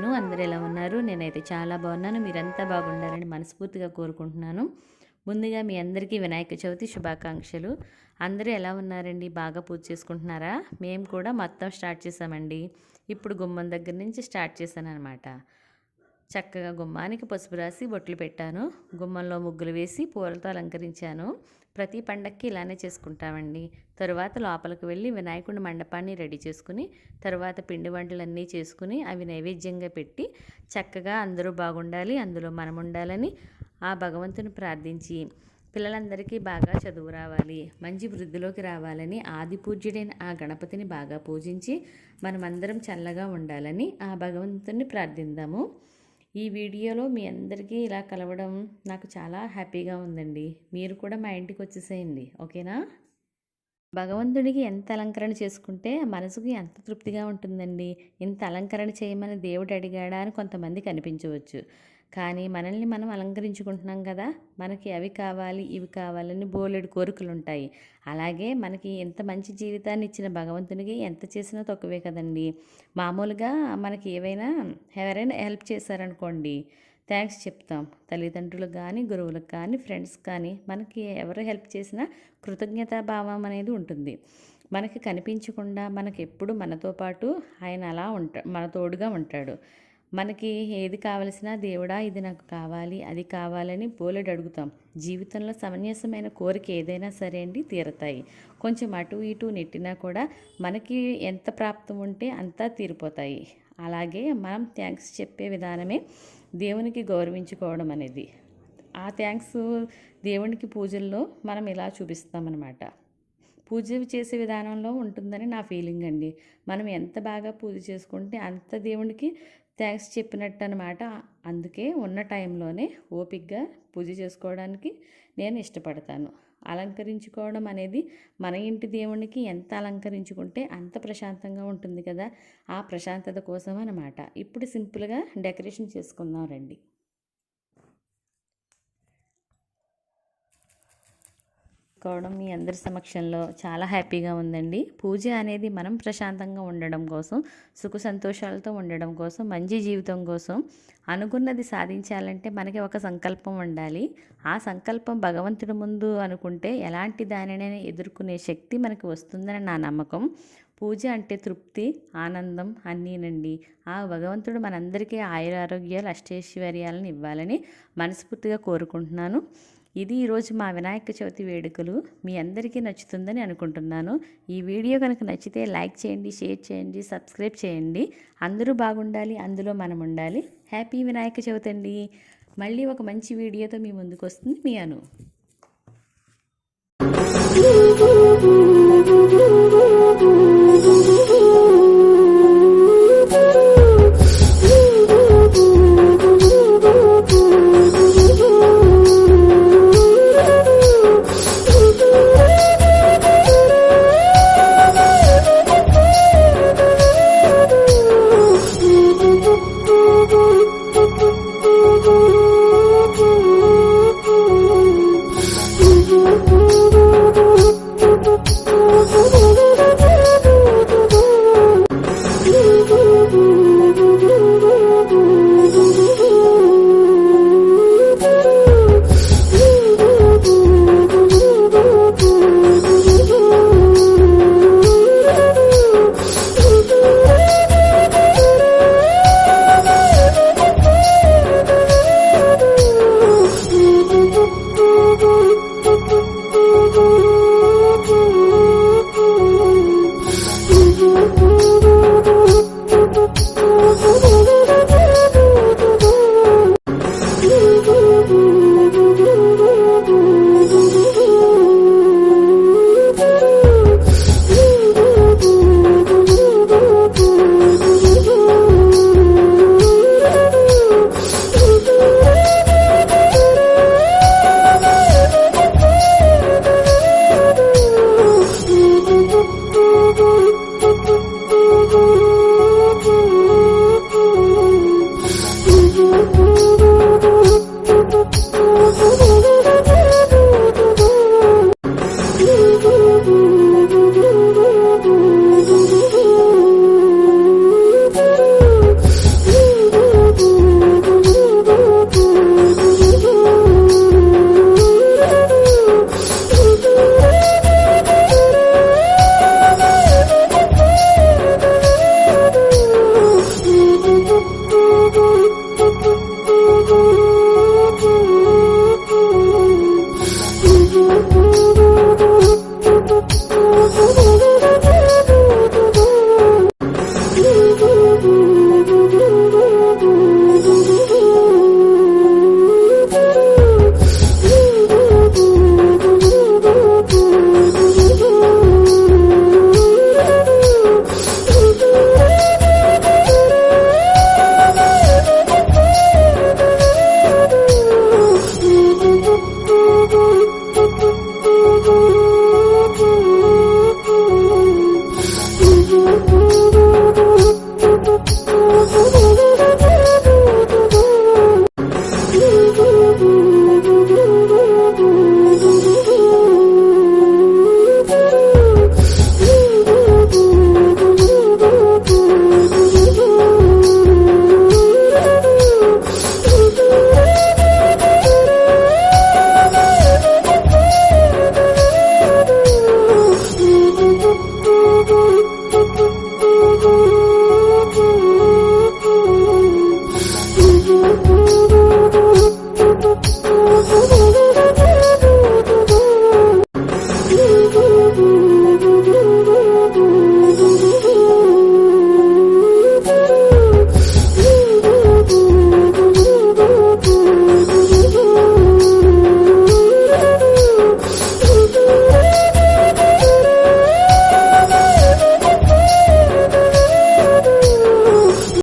బాగున్నాను. అందరూ ఎలా ఉన్నారు? నేనైతే చాలా బాగున్నాను. మీరంతా బాగుండాలని మనస్ఫూర్తిగా కోరుకుంటున్నాను. ముందుగా మీ అందరికీ వినాయక చవితి శుభాకాంక్షలు. అందరూ ఎలా ఉన్నారండి? బాగా పూజ చేసుకుంటున్నారా? మేము కూడా మొత్తం స్టార్ట్ చేసామండి. ఇప్పుడు గుమ్మం దగ్గర నుంచి స్టార్ట్ చేశానన్నమాట. చక్కగా గుమ్మానికి పసుపు రాసి బొట్లు పెట్టాను. గుమ్మంలో ముగ్గులు వేసి పూలతో అలంకరించాను. ప్రతి పండక్కి ఇలానే చేసుకుంటామండి. తరువాత లోపలికి వెళ్ళి వినాయకుడి మండపాన్ని రెడీ చేసుకుని తర్వాత పిండి వంటలన్నీ చేసుకుని అవి నైవేద్యంగా పెట్టి చక్కగా అందరూ బాగుండాలి, అందులో మనం ఉండాలని ఆ భగవంతుని ప్రార్థించి పిల్లలందరికీ బాగా చదువు రావాలి, మంచి వృద్ధిలోకి రావాలని ఆది పూజ్యుడైన ఆ గణపతిని బాగా పూజించి మనమందరం చల్లగా ఉండాలని ఆ భగవంతుని ప్రార్థిద్దాము. ఈ వీడియోలో మీ అందరికీ ఇలా కలవడం నాకు చాలా హ్యాపీగా ఉందండి. మీరు కూడా మా ఇంటికి వచ్చేసేయండి, ఓకేనా? భగవంతుడికి ఎంత అలంకరణ చేసుకుంటే మనసుకి ఎంత తృప్తిగా ఉంటుందండి. ఇంత అలంకరణ చేయమని దేవుడు అడిగాడా అని కొంతమందికి అనిపించవచ్చు. కానీ మనల్ని మనం అలంకరించుకుంటున్నాం కదా, మనకి అవి కావాలి ఇవి కావాలని బోలెడు కోరికలు ఉంటాయి. అలాగే మనకి ఎంత మంచి జీవితాన్ని ఇచ్చిన భగవంతునికి ఎంత చేసినా తక్కువే కదండి. మామూలుగా మనకి ఎవరైనా హెల్ప్ చేశారనుకోండి, థ్యాంక్స్ చెప్తాం. తల్లిదండ్రులకు కానీ, గురువులకు కానీ, ఫ్రెండ్స్ కానీ మనకి ఎవరు హెల్ప్ చేసినా కృతజ్ఞతాభావం అనేది ఉంటుంది. మనకి కనిపించకుండా మనకి ఎప్పుడు మనతో పాటు ఆయన అలా మన తోడుగా ఉంటాడు. మనకి ఏది కావలసినా దేవుడా ఇది నాకు కావాలి అది కావాలని బోలెడు అడుగుతాం. జీవితంలో సమంజసమైన కోరిక ఏదైనా సరే అండి తీరతాయి. కొంచెం అటు ఇటు నెట్టినా కూడా మనకి ఎంత ప్రాప్తం ఉంటే అంతా తీరిపోతాయి. అలాగే మనం థ్యాంక్స్ చెప్పే విధానమే దేవునికి గౌరవించుకోవడం అనేది. ఆ థ్యాంక్స్ దేవునికి పూజల్లో మనం ఇలా చూపిస్తామన్నమాట. పూజ చేసే విధానంలో ఉంటుందని నా ఫీలింగ్ అండి. మనం ఎంత బాగా పూజ చేసుకుంటే అంత దేవునికి థ్యాంక్స్ చెప్పినట్టు అనమాట. అందుకే ఉన్న టైంలోనే ఓపికగా పూజ చేసుకోవడానికి నేను ఇష్టపడతాను. అలంకరించుకోవడం అనేది మన ఇంటి దేవునికి ఎంత అలంకరించుకుంటే అంత ప్రశాంతంగా ఉంటుంది కదా, ఆ ప్రశాంతత కోసం అన్నమాట. ఇప్పుడు సింపుల్గా డెకరేషన్ చేసుకుందాం రండి. కోవడం మీ అందరి సమక్షంలో చాలా హ్యాపీగా ఉందండి. పూజ అనేది మనం ప్రశాంతంగా ఉండడం కోసం, సుఖ సంతోషాలతో ఉండడం కోసం, మంచి జీవితం కోసం అనుకున్నది సాధించాలంటే మనకి ఒక సంకల్పం ఉండాలి. ఆ సంకల్పం భగవంతుడి ముందు అనుకుంటే ఎలాంటి దానినైనా ఎదుర్కొనే శక్తి మనకి వస్తుందని నా నమ్మకం. పూజ అంటే తృప్తి, ఆనందం అన్నీనండి. ఆ భగవంతుడు మనందరికీ ఆయురారోగ్యాలు, అష్టైశ్వర్యాలను ఇవ్వాలని మనస్ఫూర్తిగా కోరుకుంటున్నాను. ఇది ఈరోజు మా వినాయక చవితి వేడుకలు. మీ అందరికీ నచ్చుతుందని అనుకుంటున్నాను. ఈ వీడియో కనుక నచ్చితే లైక్ చేయండి, షేర్ చేయండి, సబ్స్క్రైబ్ చేయండి. అందరూ బాగుండాలి, అందులో మనం ఉండాలి. హ్యాపీ వినాయక చవితి అండి. మళ్ళీ ఒక మంచి వీడియోతో మీ ముందుకు వస్తుంది మీ అను.